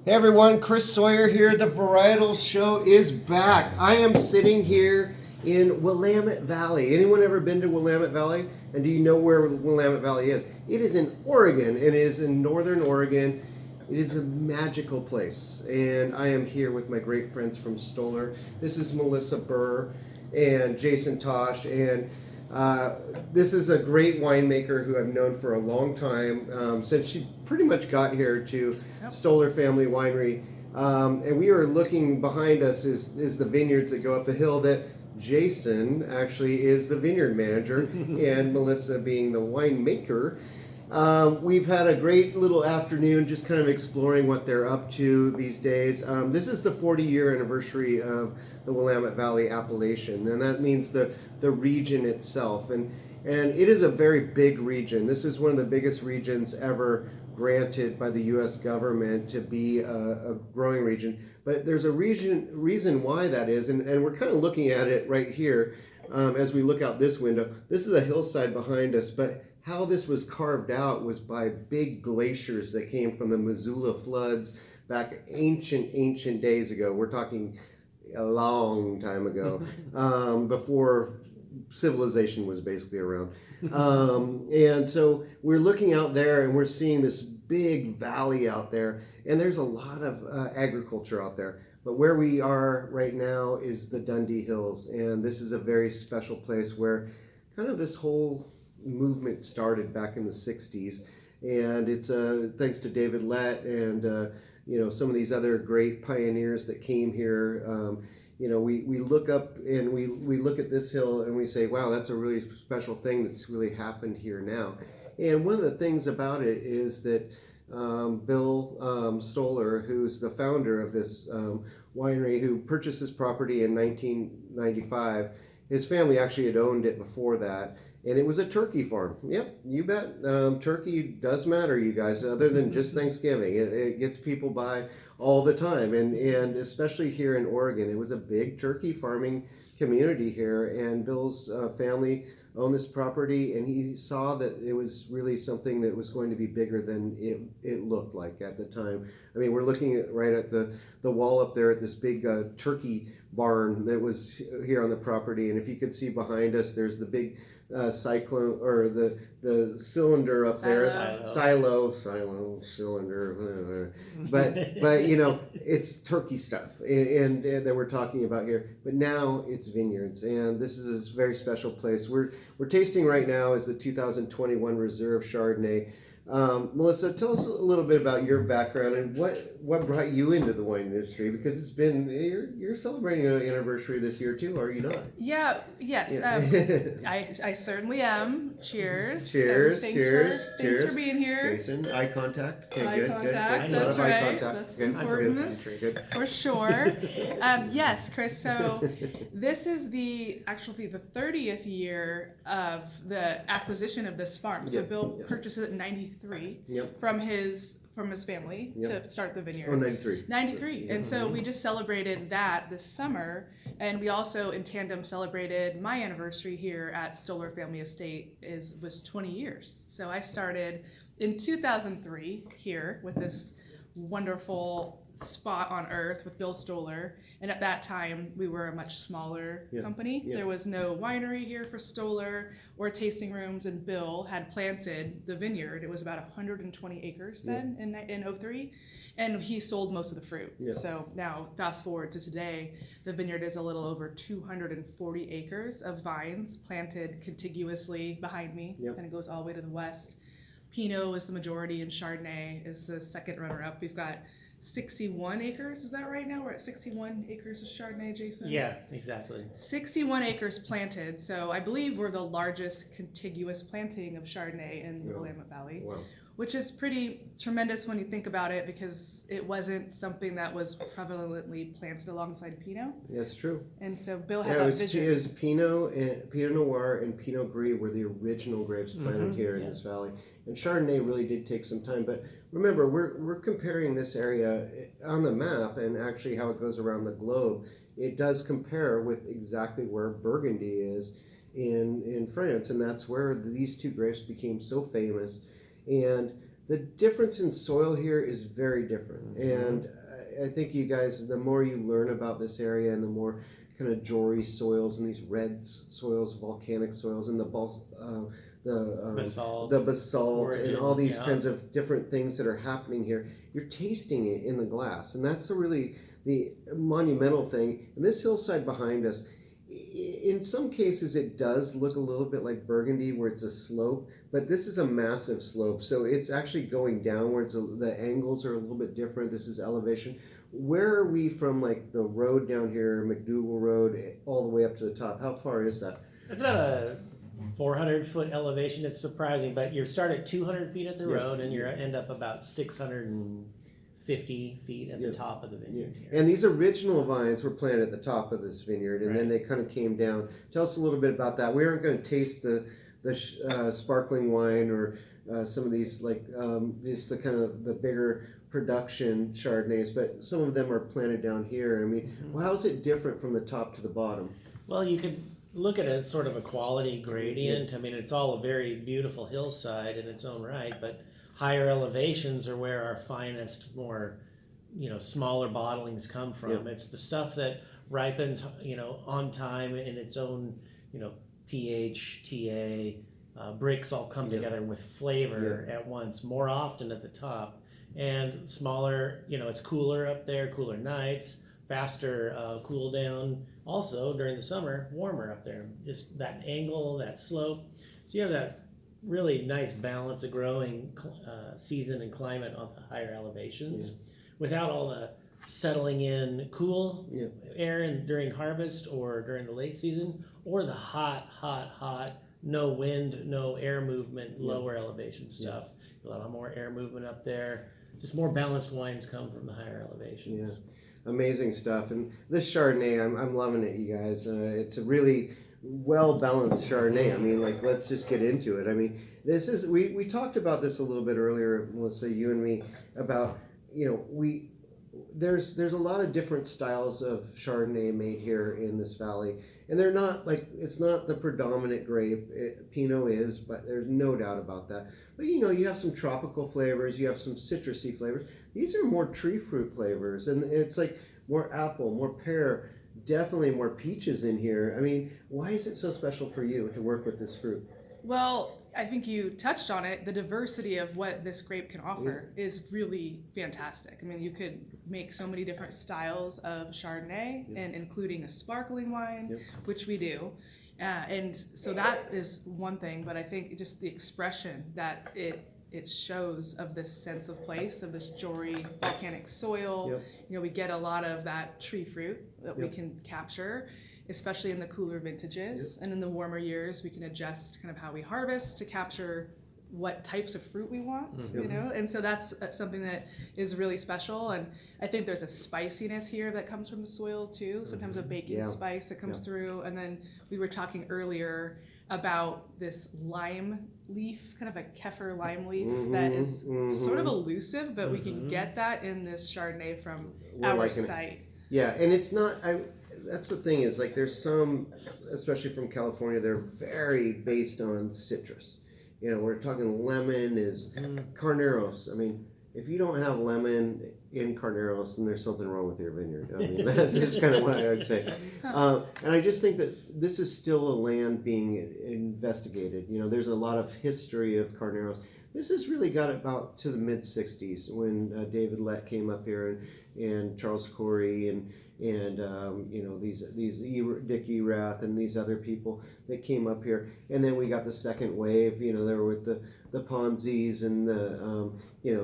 Hey everyone, Chris Sawyer here. The Varietal Show is back. I am sitting here in Willamette Valley. Anyone ever been to Willamette Valley? And do you know where Willamette Valley is? It is in Oregon. It is in northern Oregon. It is a magical place. And I am here with my great friends from Stoller. This is Melissa Burr and Jason Tosch. And this is a great winemaker who I've known for a long time, since she pretty much got here to Stoller Family Winery. And we are looking behind us is the vineyards that go up the hill that Jason actually is the vineyard manager and Melissa being the winemaker. We've had a great little afternoon just kind of exploring what they're up to these days. This is the 40-year anniversary of the Willamette Valley appellation, and that means the region itself. And it is a very big region. This is one of the biggest regions ever granted by the U.S. government to be a growing region. But there's a reason why that is, and we're kind of looking at it right here as we look out this window. This is a hillside behind us, but how this was carved out was by big glaciers that came from the Missoula floods back ancient days ago. We're talking a long time ago, before civilization was basically around. And so we're looking out there and we're seeing this big valley out there, and there's a lot of agriculture out there. But where we are right now is the Dundee Hills, and this is a very special place where kind of this whole movement started back in the 60s, and it's thanks to David Lett and some of these other great pioneers that came here. We look up and we look at this hill and we say, wow, that's a really special thing that's really happened here now. And one of the things about it is that Bill Stoller, who's the founder of this winery, who purchased this property in 1995, his family actually had owned it before that. And it was a turkey farm. Yep, you bet. Turkey does matter, you guys, other than just Thanksgiving. It gets people by all the time. And especially here in Oregon, it was a big turkey farming community here. And Bill's family owned this property, and he saw that it was really something that was going to be bigger than it looked like at the time. I mean, we're looking right at the wall up there at this big turkey barn that was here on the property. And if you could see behind us, there's the big cyclone, or the cylinder up there, silo cylinder, but it's turkey stuff, and that we're talking about here. But now it's vineyards, and this is a very special place. We're tasting right now is the 2021 Reserve Chardonnay. Melissa, tell us a little bit about your background and what brought you into the wine industry, because it's been you're celebrating an anniversary this year too, are you not? Yes. Yeah. I certainly am. Cheers. Cheers. Thanks for being here. Jason, eye contact. Okay, Eye good. contact. Good. That's Eye right. contact. That's Good. important. Good. For sure. Yes, Chris. So this is the 30th year of the acquisition of this farm. So Bill purchased it in '93 from his family to start the vineyard. Oh, 93. 93. And so we just celebrated that this summer, and we also in tandem celebrated my anniversary here at Stoller Family Estate was 20 years. So I started in 2003 here with this wonderful spot on earth with Bill Stoller, and at that time we were a much smaller company. There was no winery here for Stoller or tasting rooms, and Bill had planted the vineyard. It was about 120 acres then in 03, and he sold most of the fruit. So now fast forward to today, the vineyard is a little over 240 acres of vines planted contiguously behind me, and it goes all the way to the west. Pinot is the majority, and Chardonnay is the second runner-up. We've got 61 acres, is that right now? We're at 61 acres of Chardonnay, Jason? Yeah, exactly. 61 acres planted, so I believe we're the largest contiguous planting of Chardonnay in the Willamette Valley. Wow. Which is pretty tremendous when you think about it, because it wasn't something that was prevalently planted alongside Pinot. That's true. And so Bill had that vision. It was Pinot Noir and Pinot Gris were the original grapes planted here in this valley. And Chardonnay really did take some time. But remember, we're comparing this area on the map and actually how it goes around the globe. It does compare with exactly where Burgundy is in France. And that's where these two grapes became so famous. And the difference in soil here is very different. And I think you guys, the more you learn about this area and the more kind of jory soils and these red soils, volcanic soils, and the basalt and all these kinds of different things that are happening here, you're tasting it in the glass. And that's the monumental thing. And this hillside behind us, in some cases it does look a little bit like Burgundy where it's a slope, but this is a massive slope, so it's actually going downwards. The angles are a little bit different. This is elevation. Where are we from, like the road down here, McDougal Road, all the way up to the top? How far is that? It's about a 400-foot elevation. It's surprising, but you start at 200 feet at the road, and you end up about 650 feet at the top of the vineyard. Yeah. And these original vines were planted at the top of this vineyard, and then they kind of came down. Tell us a little bit about that. We aren't going to taste the sparkling wine or some of these, like just the kind of the bigger production Chardonnays, but some of them are planted down here. I mean, well, how is it different from the top to the bottom? Well, you could look at it as sort of a quality gradient. I mean, it's all a very beautiful hillside in its own right, but higher elevations are where our finest, more, smaller bottlings come from. It's the stuff that ripens, on time in its own, pH, TA, bricks all come together with flavor at once, more often at the top. And smaller, it's cooler up there, cooler nights, faster cool down. Also during the summer, warmer up there. Just that angle, that slope. So you have that really nice balance of growing season and climate on the higher elevations without all the settling in cool air during harvest or during the late season, or the hot, no wind, no air movement, lower elevation stuff. A lot more air movement up there. Just more balanced wines come from the higher elevations. Yeah. Amazing stuff. And this Chardonnay, I'm loving it, you guys. It's a really well-balanced Chardonnay. I mean, like, let's just get into it. I mean, this is, we talked about this a little bit earlier, Melissa, you and me, about, there's a lot of different styles of Chardonnay made here in this valley. And they're not, like, it's not the predominant grape. Pinot is, but there's no doubt about that. But, you have some tropical flavors, you have some citrusy flavors. These are more tree fruit flavors, and it's like more apple, more pear, definitely more peaches in here. I mean, why is it so special for you to work with this fruit? Well, I think you touched on it. The diversity of what this grape can offer is really fantastic. I mean, you could make so many different styles of Chardonnay, and including a sparkling wine, which we do. And so that is one thing, but I think just the expression that it shows of this sense of place, of this jory volcanic soil. We get a lot of that tree fruit that we can capture, especially in the cooler vintages. And in the warmer years, we can adjust kind of how we harvest to capture what types of fruit we want, and so that's something that is really special. And I think there's a spiciness here that comes from the soil too, sometimes a baking spice that comes through. And then we were talking earlier about this lime leaf, kind of a kefir lime leaf that is sort of elusive, but we can get that in this Chardonnay from our site. Yeah, and it's not, that's the thing is, like, there's some, especially from California, they're very based on citrus. We're talking lemon is Carneros. I mean, if you don't have lemon in Carneros, then there's something wrong with your vineyard. I mean, that's just kind of what I would say. And I just think that this is still a land being investigated. There's a lot of history of Carneros. This has really got about to the mid-'60s when David Lett came up here and Charles Corey and these Dick Erath and these other people that came up here. And then we got the second wave, there with the Ponzis and the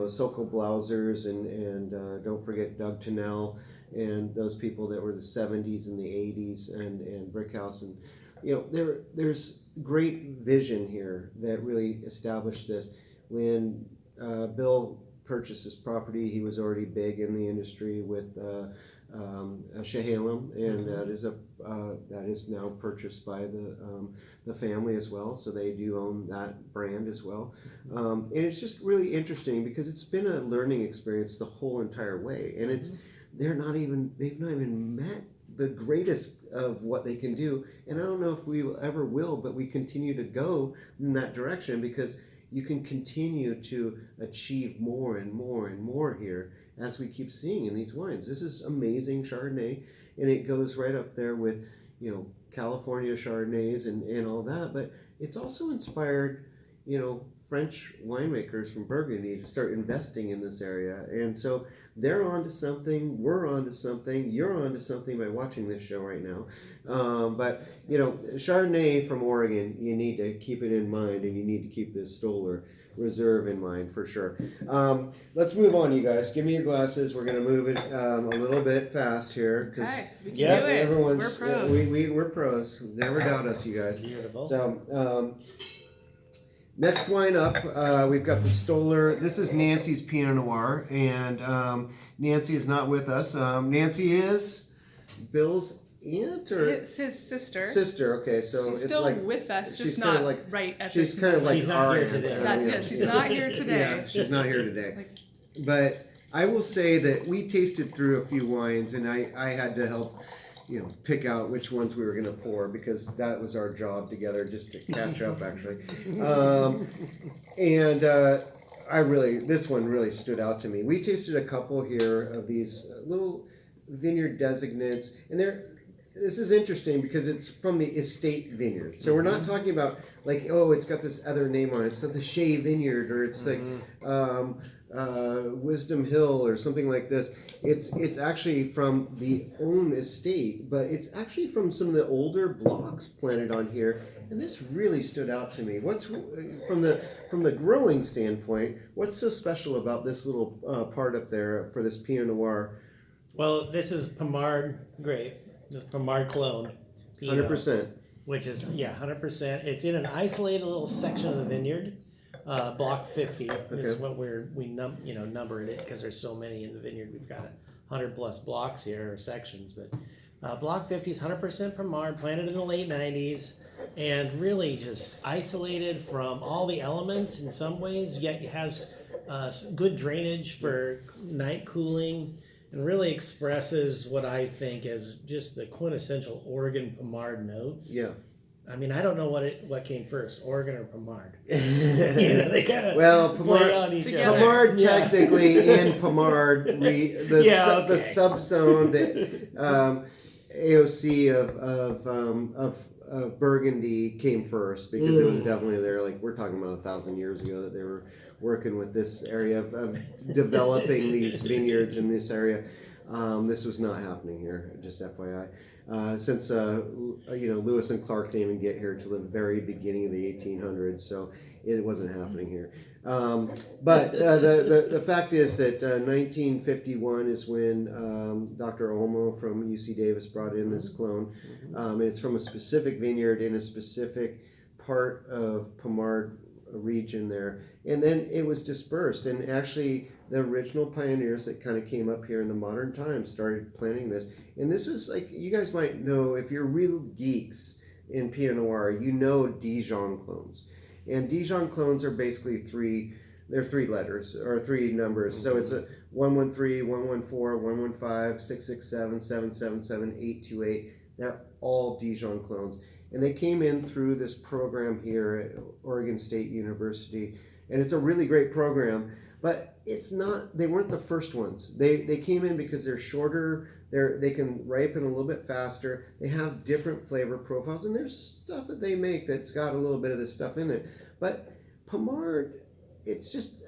Sokol Blausers and don't forget Doug Tennell and those people that were the 70s and the 80s and Brickhouse. And there's great vision here that really established this. When Bill purchased this property, he was already big in the industry with Chehalem, and that is now purchased by the family as well. So they do own that brand as well, and it's just really interesting because it's been a learning experience the whole entire way, and they've not even met the greatest of what they can do, and I don't know if we ever will, but we continue to go in that direction because you can continue to achieve more and more and more here, as we keep seeing in these wines. This is amazing Chardonnay, and it goes right up there with, you know, California Chardonnays and all that, but it's also inspired, you know, French winemakers from Burgundy to start investing in this area. And so they're on to something, we're on to something, you're on to something by watching this show right now. But, you know, Chardonnay from Oregon, you need to keep it in mind, and you need to keep this Stoller Reserve in mind for sure. Let's move on, you guys. Give me your glasses. We're going to move it a little bit fast here. Okay, we can yeah, do it. Everyone's, We're pros. we're pros. Never doubt us, you guys. Beautiful. So, next wine up, we've got the Stoller. This is Nancy's Pinot Noir, and Nancy is not with us. Nancy is Bill's aunt, or It's his sister. sister. Okay, so She's it's still like with us, she's just kinda not like- right at she's this kind of like moment. She's not our here aunt. today. That's Yeah. it. She's not here today. Yeah, she's not here today. Like- But I will say that we tasted through a few wines, and I had to help, you know, pick out which ones we were going to pour, because that was our job together, just to catch up actually. And this one really stood out to me. We tasted a couple here of these little vineyard designates, and this is interesting because it's from the estate vineyard. So we're not talking about like, oh, it's got this other name on it. It's not the Shea Vineyard, or it's like Wisdom Hill or something like this. It's actually from the own estate, but it's actually from some of the older blocks planted on here. And this really stood out to me. What's from the growing standpoint? What's so special about this little part up there for this Pinot Noir? Well, this is Pommard grape. This Pommard clone. Pinot, 100%. Which is 100%. It's in an isolated little section of the vineyard. Block 50 is what we numbered it, because there's so many in the vineyard. We've got 100 plus blocks here, or sections, but block 50 is 100% Pommard, planted in the late 90s, and really just isolated from all the elements in some ways, yet it has good drainage for night cooling, and really expresses what I think is just the quintessential Oregon Pommard notes. Yeah. I mean, I don't know what came first, Oregon or Pommard. They kind of Well, play on each other. Pommard Yeah. technically in Pommard, the subzone, the AOC of Burgundy came first, because it was definitely there. Like, we're talking about 1,000 years ago that they were working with this area of developing these vineyards in this area. This was not happening here, just FYI. Since Lewis and Clark didn't even get here till the very beginning of the 1800s, so it wasn't happening here. But the fact is that 1951 is when Dr. Olmo from UC Davis brought in this clone. And it's from a specific vineyard in a specific part of Pommard region there, and then it was dispersed, and actually the original pioneers that kind of came up here in the modern times started planting this. And this was, like, you guys might know, if you're real geeks in Pinot Noir, you know Dijon clones. And Dijon clones are basically three letters or three numbers. So it's a 113, 114, 115, 667, 777, 828. They're all Dijon clones. And they came in through this program here at Oregon State University. And it's a really great program, but they weren't the first ones. They came in because they're shorter, they can ripen a little bit faster, they have different flavor profiles, and there's stuff that they make that's got a little bit of this stuff in it. But Pommard, it's just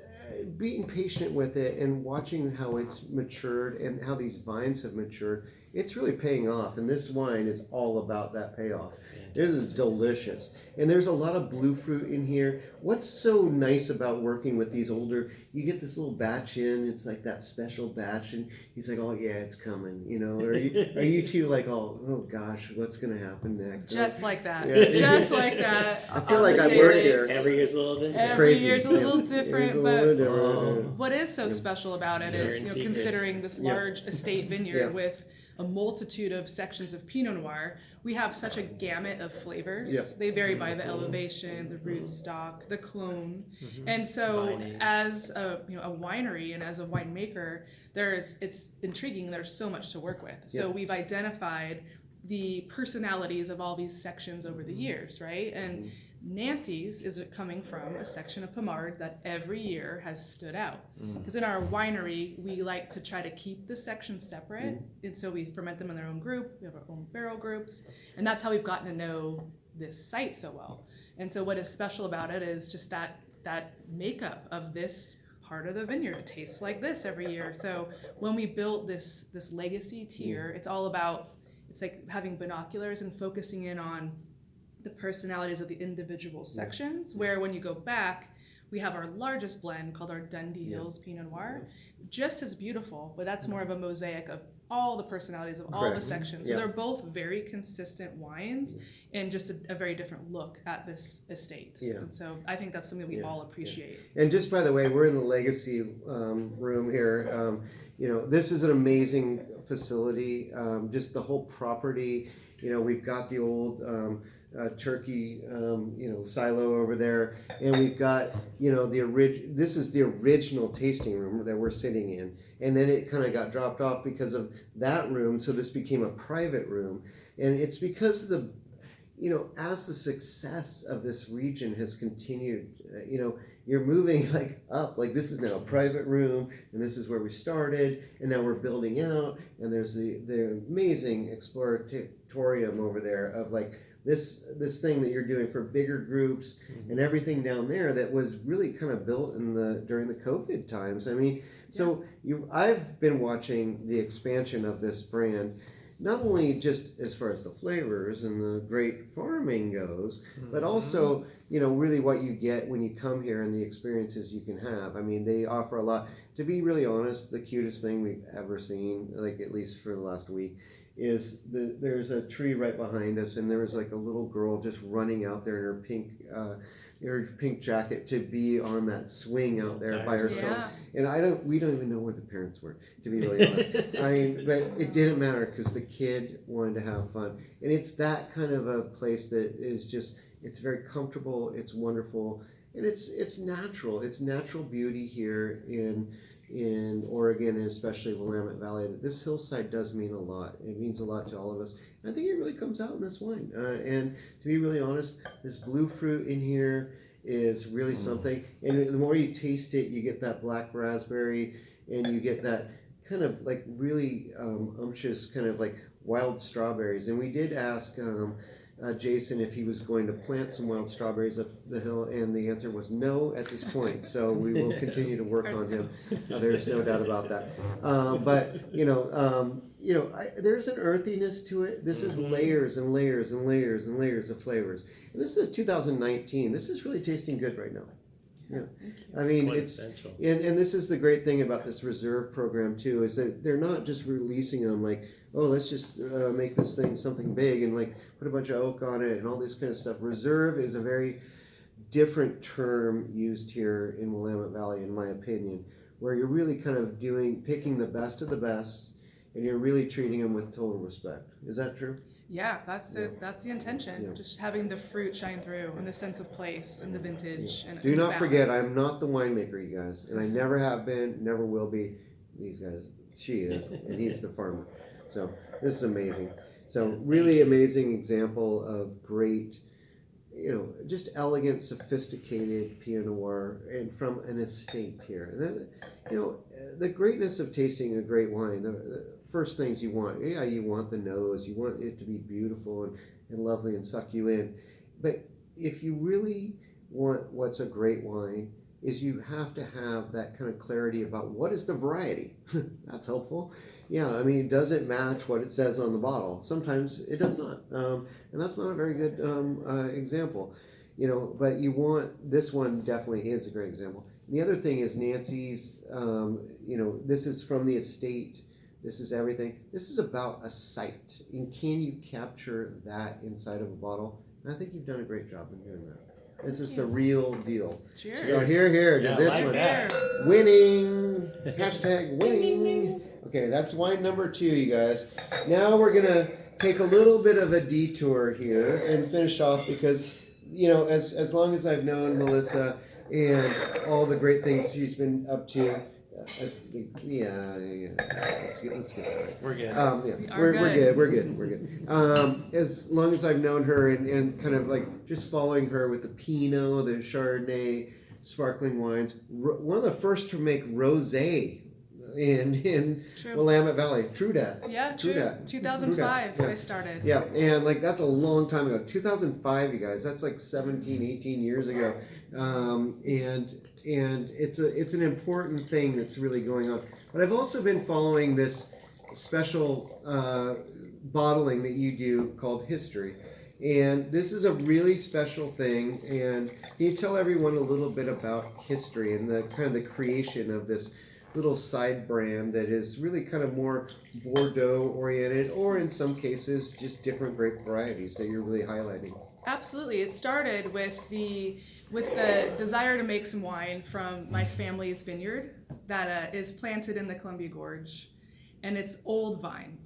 being patient with it and watching how it's matured and how these vines have matured. It's really paying off, and this wine is all about that payoff. It is delicious, and there's a lot of blue fruit in here. What's so nice about working with these older, you get this little batch in, it's like that special batch, and he's like, oh yeah, it's coming, you know. Are you two like, oh gosh, what's gonna happen next? Just like that. Yeah. Just like that. I feel like On I the work daily. here. Every year's a little different. It's Every crazy. year's a little Yeah. different, It's a but little different. what is so special about it is, Sharing secrets. considering this large estate vineyard with a multitude of sections of Pinot Noir, we have such a gamut of flavors. Yeah. They vary by the elevation, the rootstock, the clone. And so Vine age. as a winery and as a winemaker, it's intriguing. There's so much to work with. So we've identified the personalities of all these sections over the years, right? And Nancy's is coming from a section of Pommard that every year has stood out. Because in our winery, we like to try to keep the sections separate. And so we ferment them in their own group. We have our own barrel groups. And that's how we've gotten to know this site so well. And so what is special about it is just that makeup of this part of the vineyard. It tastes like this every year. So when we built this legacy tier, it's all about, it's like having binoculars and focusing in on the personalities of the individual sections, where when you go back, we have our largest blend called our Dundee Hills Pinot Noir, just as beautiful, but that's more of a mosaic of all the personalities of all the sections. So they're both very consistent wines and just a very different look at this estate. And so I think that's something we all appreciate. And just by the way, we're in the legacy room here. You know, this is an amazing facility. Just the whole property. You know, we've got the old turkey, you know, silo over there, and we've got, you know, this is the original tasting room that we're sitting in, and then it kind of got dropped off because of that room, so this became a private room, and it's because the, you know, as the success of this region has continued, you know, you're moving like up, like this is now a private room, and this is where we started, and now we're building out, and there's the amazing exploratorium over there of like this thing that you're doing for bigger groups and everything down there that was really kind of built during the COVID times. I mean, so I've been watching the expansion of this brand, not only just as far as the flavors and the great farming goes, but also, you know, really what you get when you come here and the experiences you can have. I mean, they offer a lot. To be really honest, the cutest thing we've ever seen, like at least for the last week, is there's a tree right behind us, and there was like a little girl just running out there in her pink jacket to be on that swing out there by herself. And we don't even know where the parents were, to be really honest. I mean, but it didn't matter because the kid wanted to have fun, and it's that kind of a place that is just, it's very comfortable, it's wonderful, and it's natural. It's natural beauty here in Oregon, and especially Willamette Valley. This hillside does mean a lot. It means a lot to all of us. And I think it really comes out in this wine. And to be really honest, this blue fruit in here is really something. And the more you taste it, you get that black raspberry, and you get that kind of like really unctuous kind of like wild strawberries. And we did ask Jason if he was going to plant some wild strawberries up the hill, and the answer was no at this point. So we will continue to work on him. There's no doubt about that. But there's an earthiness to it. This is layers and layers and layers and layers of flavors. And this is a 2019. This is really tasting good right now. Yeah, I mean, it's and this is the great thing about this reserve program too, is that they're not just releasing them like, oh, let's just make this thing something big and like put a bunch of oak on it and all this kind of stuff. Reserve is a very different term used here in Willamette Valley, in my opinion, where you're really kind of picking the best of the best, and you're really treating them with total respect. Is that true? Yeah, that's the intention. Yeah. Just having the fruit shine through, and the sense of place, and the vintage. And do not forget, I'm not the winemaker, you guys, and I never have been, never will be. These guys, she is, and he's the farmer. So this is amazing. So really amazing example of great, you know, just elegant, sophisticated Pinot Noir, and from an estate here. And that, you know, the greatness of tasting a great wine. The first things you want, you want the nose, you want it to be beautiful and lovely and suck you in. But if you really want what's a great wine, is you have to have that kind of clarity about what is the variety. That's helpful. Yeah, I mean, does it match what it says on the bottle? Sometimes it does not, and that's not a very good example. You know, but you want, this one definitely is a great example. The other thing is Nancy's, you know, this is from the estate. This is everything. This is about a site. And can you capture that inside of a bottle? And I think you've done a great job in doing that. This is the real deal. Cheers. So here, to this one. Winning. Hashtag winning. Okay, that's wine number 2, you guys. Now we're going to take a little bit of a detour here and finish off because, you know, as long as I've known Melissa and all the great things she's been up to, Yeah. Let's get that right. We're good. Yeah, We're we're good. As long as I've known her and kind of like just following her with the Pinot, the Chardonnay, sparkling wines. One of the first to make rosé in True. Willamette Valley. True that. Yeah, true. that. 2005, True that. I started. Yeah, and like that's a long time ago. 2005, you guys. That's like 17, 18 years ago. And it's an important thing that's really going on. But I've also been following this special bottling that you do called History. And this is a really special thing. And can you tell everyone a little bit about History and the kind of the creation of this little side brand that is really kind of more Bordeaux oriented, or in some cases just different grape varieties that you're really highlighting? Absolutely. It started with the desire to make some wine from my family's vineyard that is planted in the Columbia Gorge. And it's old vine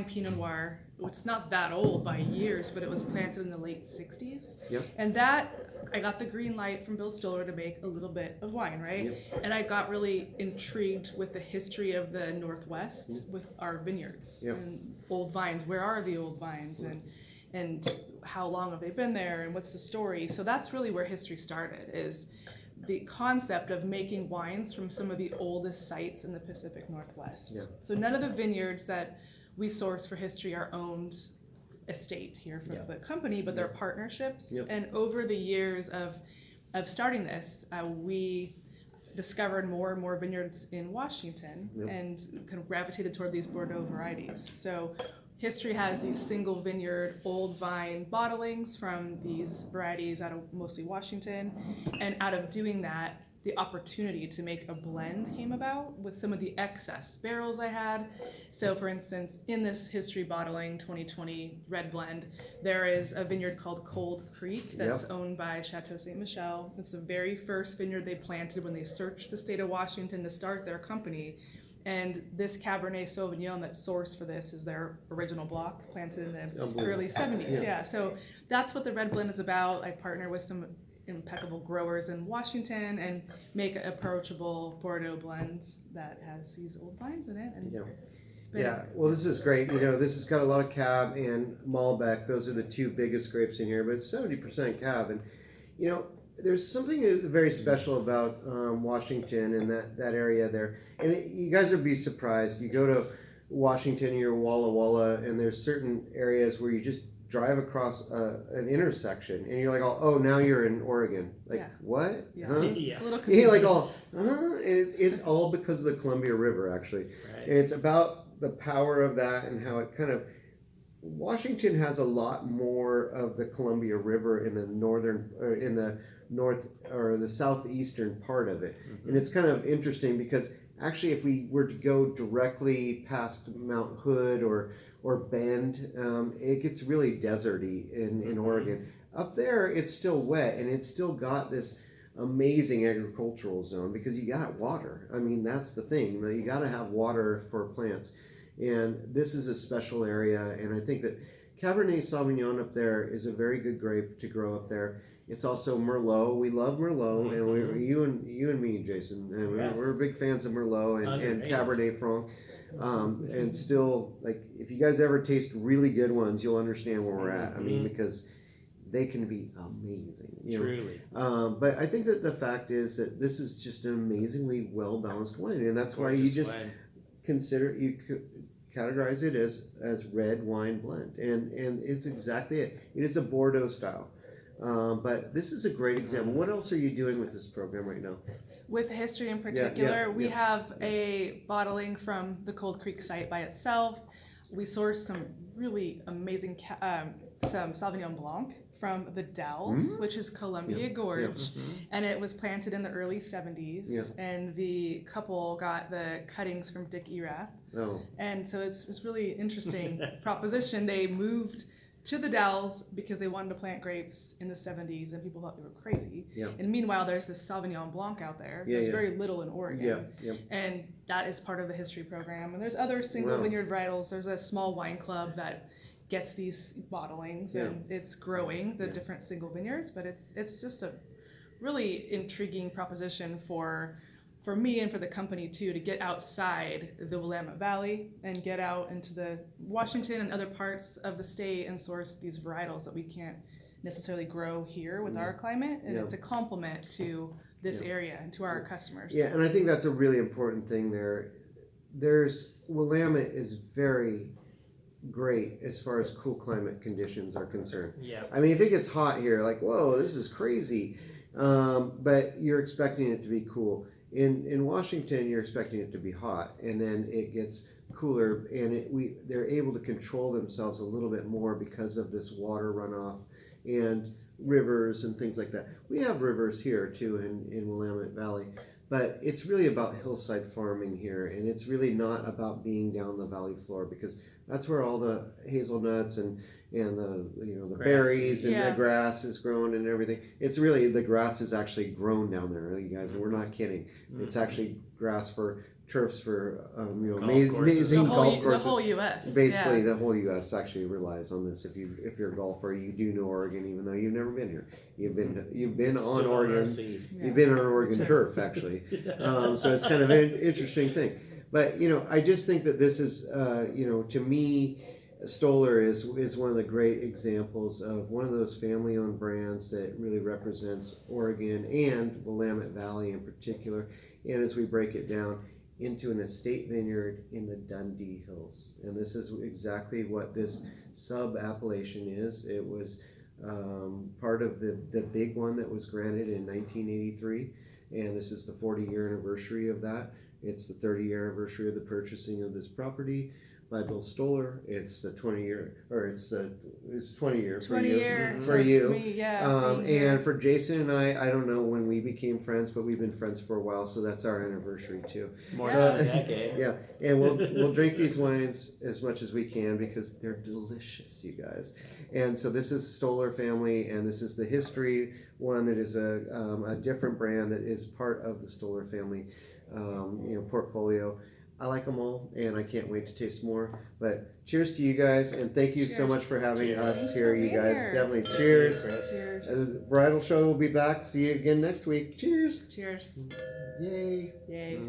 Pinot Noir. It's not that old by years, but it was planted in the late 60s. Yep. And that, I got the green light from Bill Stoller to make a little bit of wine, right? Yep. And I got really intrigued with the history of the Northwest with our vineyards and old vines. Where are the old vines? And how long have they been there? And what's the story? So that's really where History started, is the concept of making wines from some of the oldest sites in the Pacific Northwest. Yeah. So none of the vineyards that we source for History are owned estate here for the company, but they're partnerships. Yep. And over the years of starting this, we discovered more and more vineyards in Washington and kind of gravitated toward these Bordeaux varieties. So History has these single vineyard old vine bottlings from these varieties out of mostly Washington, and out of doing that, the opportunity to make a blend came about with some of the excess barrels I had. So for instance, in this History bottling 2020 red blend, there is a vineyard called Cold Creek that's owned by Chateau Ste. Michelle. It's the very first vineyard they planted when they searched the state of Washington to start their company. And this Cabernet Sauvignon that's sourced for this is their original block, planted in the early 70s. Yeah, so that's what the red blend is about. I partner with some impeccable growers in Washington and make an approachable Bordeaux blend that has these old vines in it. And it's been Well, this is great. You know, this has got a lot of Cab and Malbec. Those are the two biggest grapes in here, but it's 70% Cab. And, you know, there's something very special about Washington and that area there. And you guys would be surprised. You go to Washington, you're Walla Walla, and there's certain areas where you just drive across an intersection and you're like, oh, now you're in Oregon. Like, what? Yeah. Huh? It's a little You're confusing. like, and it's all because of the Columbia River, actually. Right. And it's about the power of that and how it kind of, Washington has a lot more of the Columbia River in the north or the southeastern part of it. And it's kind of interesting because actually if we were to go directly past Mount Hood or Bend, it gets really deserty in Oregon. Up there it's still wet and it's still got this amazing agricultural zone because you got water. I mean, that's the thing. You got to have water for plants. And this is a special area, and I think that Cabernet Sauvignon up there is a very good grape to grow up there. It's also Merlot. We love Merlot, and you and me, Jason, and we're big fans of Merlot and Cabernet Franc. And still, like, if you guys ever taste really good ones, you'll understand where we're at. I mean, because they can be amazing. Truly. But I think that the fact is that this is just an amazingly well-balanced wine, and that's why you just categorize it as red wine blend, and it's exactly it. It is a Bordeaux style. But this is a great example. What else are you doing with this program right now? With History in particular, we have a bottling from the Cold Creek site by itself. We sourced some really amazing some Sauvignon Blanc from the Dalles, which is Columbia Gorge, and it was planted in the early 70s, and the couple got the cuttings from Dick Erath. And so it's really interesting proposition. They moved to the Dalles because they wanted to plant grapes in the 70s, and people thought they were crazy. And meanwhile, there's this Sauvignon Blanc out there. There's very little in Oregon. And that is part of the History program. And there's other single vineyard varietals. There's a small wine club that gets these bottlings, and it's growing the different single vineyards, but it's just a really intriguing proposition for for me and for the company too, to get outside the Willamette Valley and get out into the Washington and other parts of the state and source these varietals that we can't necessarily grow here with our climate, and it's a complement to this area and to our customers. Yeah, and I think that's a really important thing there. Willamette is very great as far as cool climate conditions are concerned. Yeah. I mean, if it gets hot here, like, whoa, this is crazy. But you're expecting it to be cool. In Washington, you're expecting it to be hot, and then it gets cooler, and they're able to control themselves a little bit more because of this water runoff and rivers and things like that. We have rivers here too in Willamette Valley, but it's really about hillside farming here, and it's really not about being down the valley floor, because that's where all the hazelnuts and the berries and the grass is grown and everything. It's really, the grass is actually grown down there, you guys, and we're not kidding. It's actually grass for turfs for amazing golf courses. The whole U.S. Basically, the whole U.S. actually relies on this. If you're a golfer, you do know Oregon, even though you've never been here. You've been on Oregon. You've been on Oregon turf, actually. So it's kind of an interesting thing. But I just think that this is to me, Stoller is one of the great examples of one of those family-owned brands that really represents Oregon and Willamette Valley in particular. And as we break it down into an estate vineyard in the Dundee Hills. And this is exactly what this sub-appellation is. It was part of the big one that was granted in 1983. And this is the 40-year anniversary of that. It's the 30-year anniversary of the purchasing of this property by Bill Stoller. It's the 20-year, or it's 20 year for you. For you. Me, and for Jason and I don't know when we became friends, but we've been friends for a while, so that's our anniversary too. More than a decade. Yeah, and we'll drink these wines as much as we can because they're delicious, you guys. And so this is Stoller Family, and this is the history one that is a different brand that is part of the Stoller Family portfolio. I like them all, and I can't wait to taste more. But cheers to you guys, and thank you so much for having us here, you guys. Definitely cheers. Cheers. The Varietal Show will be back. See you again next week. Cheers. Cheers. Yay. Yay.